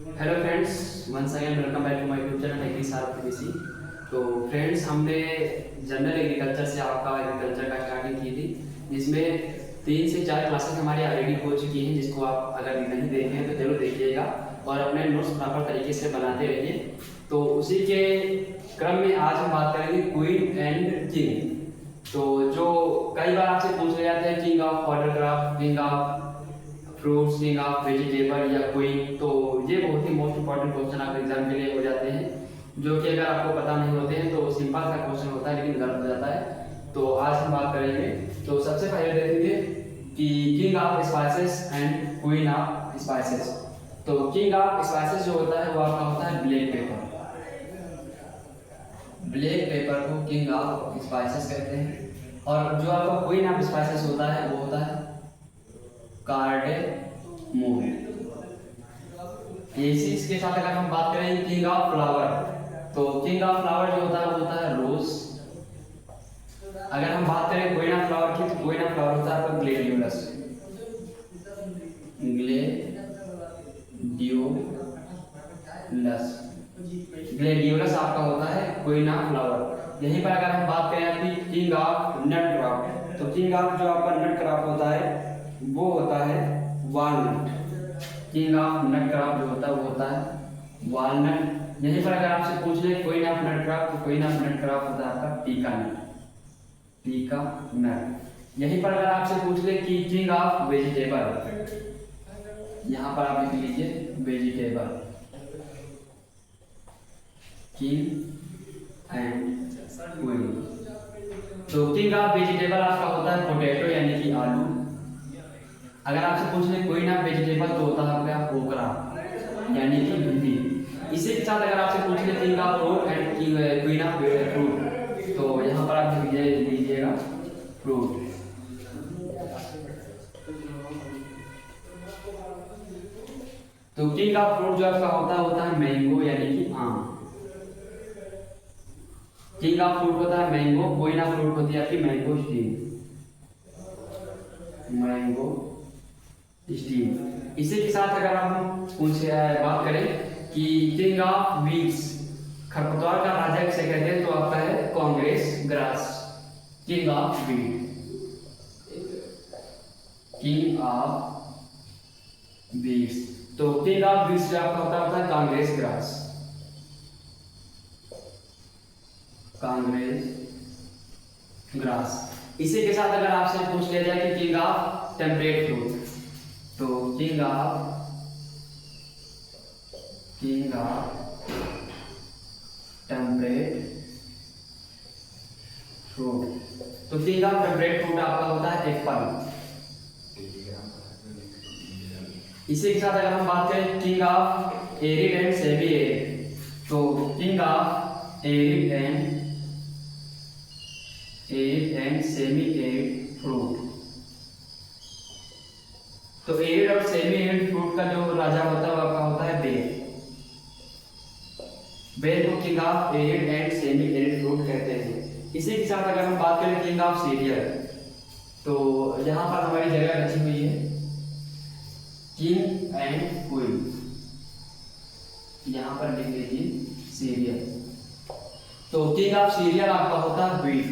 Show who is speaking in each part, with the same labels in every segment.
Speaker 1: Hello friends, once again welcome back to my YouTube channel Agrisarth. तो friends, हमने general agriculture से आपका agriculture का स्टार्टिंग की थी, जिसमें 3 से 4 क्लासेस हमारी ऑलरेडी हो चुकी हैं, जिसको आप अगर नहीं देखे हैं तो जरूर देखिएगा और अपने नोट्स प्रॉपर तरीके से बनाते रहिए। तो उसी के क्रम में आज हम बात करेंगे क्वीन एंड किंग। तो जो कई बार आपसे पूछ लिया जाता है किंग ऑफ ऑर्डरक्राफ्ट, king of fruits, king of vegetable या क्वीन, तो ये बहुत ही मोस्ट इंपॉर्टेंट क्वेश्चन आपके एग्जाम के लिए हो जाते हैं, जो कि अगर आपको पता नहीं होते हैं तो सिंपल सा क्वेश्चन होता है लेकिन गलत हो जाता है। तो आज हम बात करेंगे। तो सबसे पहले देखेंगे कि king of spices and queen of spices. तो किंग ऑफ स्पाइसेस जो होता है वो आपका होता है ब्लैक पेपर। ब्लैक पेपर को किंग ऑफ स्पाइसेस कहते हैं। और जो आपका क्वीन ऑफ स्पाइसेस होता है वो होता है कार्डेमोम। इसी के साथ अगर हम बात करें किंग ऑफ फ्लावर, तो किंग ऑफ फ्लावर जो होता है वो होता है रोज। अगर हम बात करें क्वीन ऑफ फ्लावर की, तो क्वीन ऑफ फ्लावर होता है आपका ग्लेडियोलस। ग्लेडियोलस आपका होता है क्वीन ऑफ फ्लावर। यहीं पर अगर हम बात करें आपकी किंग ऑफ नट क्रॉप, तो किंग ऑफ जो आपका नट क्रॉप होता है वो होता है walnut. King of nut crop जो होता है वो होता है वालनट। यहीं पर अगर आपसे पूछ ले क्वीन ऑफ नट क्रॉप, तो क्वीन ऑफ नट क्रॉप होता है आपका पीका नट। पीका नट। यहीं पर अगर आपसे पूछ ले कि किंग ऑफ वेजिटेबल, यहां पर आप लिख लीजिए वेजिटेबल, किंग एंड क्वीन। तो किंग ऑफ वेजिटेबल आपका होता है पोटैटो यानी कि आलू। अगर आपसे पूछ ले क्वीन ऑफ वेजिटेबल, तो होता है आपका ओकरा यानी कि भिंडी। इसी के साथ अगर आपसे पूछ ले king of fruit and queen of fruit, तो यहाँ पर आप लीजिएगा फ्रूट। तो किंग ऑफ फ्रूट जो आपका होता है मैंगो यानी कि आम। किंग ऑफ फ्रूट होता है मैंगो, क्वीन ऑफ फ्रूट होती है आपकी मैंगो स्टीम। Mango steam. इसी के साथ अगर हम बात करें कि किंग ऑफ वीड्स, खरपतवार का राजा किसे कहते हैं, तो आपका है Congress grass. King of weed, king of weeds. तो किंग ऑफ वीड्स जो आपका होता है कांग्रेस ग्रास। कांग्रेस ग्रास। इसी के साथ अगर आपसे पूछ लिया जाए कि किंग ऑफ टेम्परेट फ्रूट, तो किंग ऑफ टेम्परेट फ्रूट, तो किंग ऑफ टेम्परेट फ्रूट आपका होता है एप्पल। इसी के साथ अगर हम बात करें king of arid and semi arid, तो king of arid and semi arid fruit. तो एरिड और सेमी एरिड फ्रूट का जो राजा होता है वो आपका होता है बेर। बेर को king of arid and semi arid fruit कहते हैं। इसी के साथ अगर हम बात करें किंग ऑफ सीरियल, तो यहाँ पर हमारी जगह बची हुई है किंग एंड क्वीन। यहाँ पर लिख लीजिए सीरियल। तो किंग ऑफ सीरियल आपका होता है व्हीट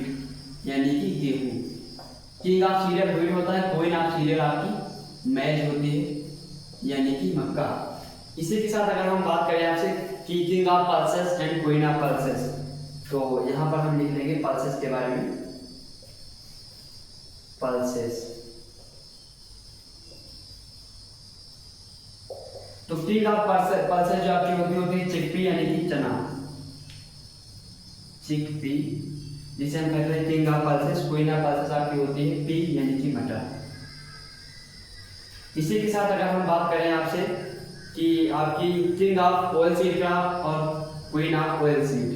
Speaker 1: यानी कि गेहूं। किंग ऑफ सीरियल व्हीट होता है, क्वीन ऑफ सीरियल आपकी मैज होती है यानी कि मक्का। इसी के साथ अगर हम बात करें आपसे कि king of pulses and queen of pulses, तो यहाँ पर हम लिख लेंगे पल्सेस के बारे में। पल्सेस, तो किंग ऑफ पल्सेस जो आपकी होती है चिकपी यानी कि चना। चिकपी, जिसे हम कहते हैं king of pulses. Queen of pulses आपकी होती है पी यानी कि मटर। इसी के साथ अगर हम बात करें आपसे कि आपकी किंग ऑफ ऑयल सीड का और क्वीन ऑफ ऑयल सीड,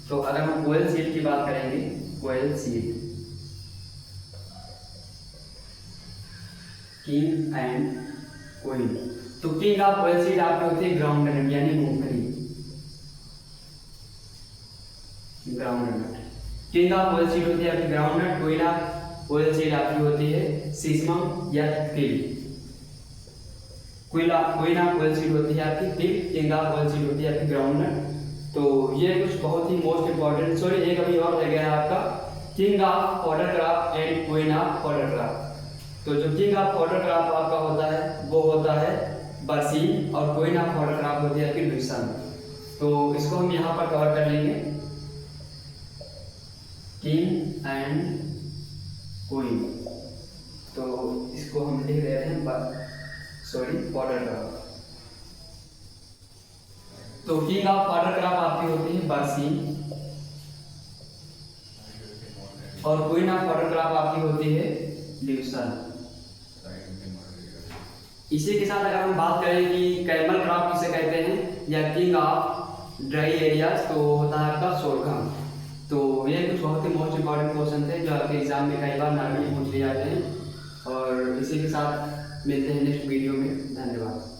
Speaker 1: तो अगर हम ऑयल सीड की बात करेंगे, oil seed, king and queen, तो किंग ऑफ ऑयल सीड आपकी होती है ग्राउंडनट यानी मूंगफली। Groundnut, king of oil seed होती है आपकी groundnut, queen of oil seed आपकी होती है सीसमम या तिल। क्वीन ऑफ ऑयल सीड होती है आपकी tip, king of oil seed होती है आपकी ग्राउंडनट। तो ये कुछ बहुत ही मोस्ट इंपॉर्टेंट, सॉरी एक अभी और रह गया है आपका, king of powder craft and queen of powder craft. तो जो किंग ऑफ पाउडर क्राफ्ट आपका होता है वो होता है बरसीन, और क्वीन ऑफ पाउडर क्राफ्ट होती है आपकी लुइसन। तो इसको हम यहाँ पर कवर कर लेंगे, किंग एंड क्वीन। तो इसको हम लिख रहे हैं पाउडर क्राफ्ट। तो किंग ऑफ पाउडर क्राफ्ट आपकी होती है बरसीन, और क्वीन ऑफ पाउडर क्राफ्ट आपकी होती है ल्यूसन। इसी के साथ अगर हम बात करें कि कैमल क्रॉप किसे कहते हैं या किंग ऑफ ड्राई एरियाज, तो होता है आपका सोरघम। तो ये कुछ बहुत ही मोस्ट इंपॉर्टेंट क्वेश्चन थे जो आपके एग्जाम में कई बार नॉर्मली पूछ लिए जाते हैं। और इसी के साथ मिलते हैं नेक्स्ट वीडियो में। धन्यवाद।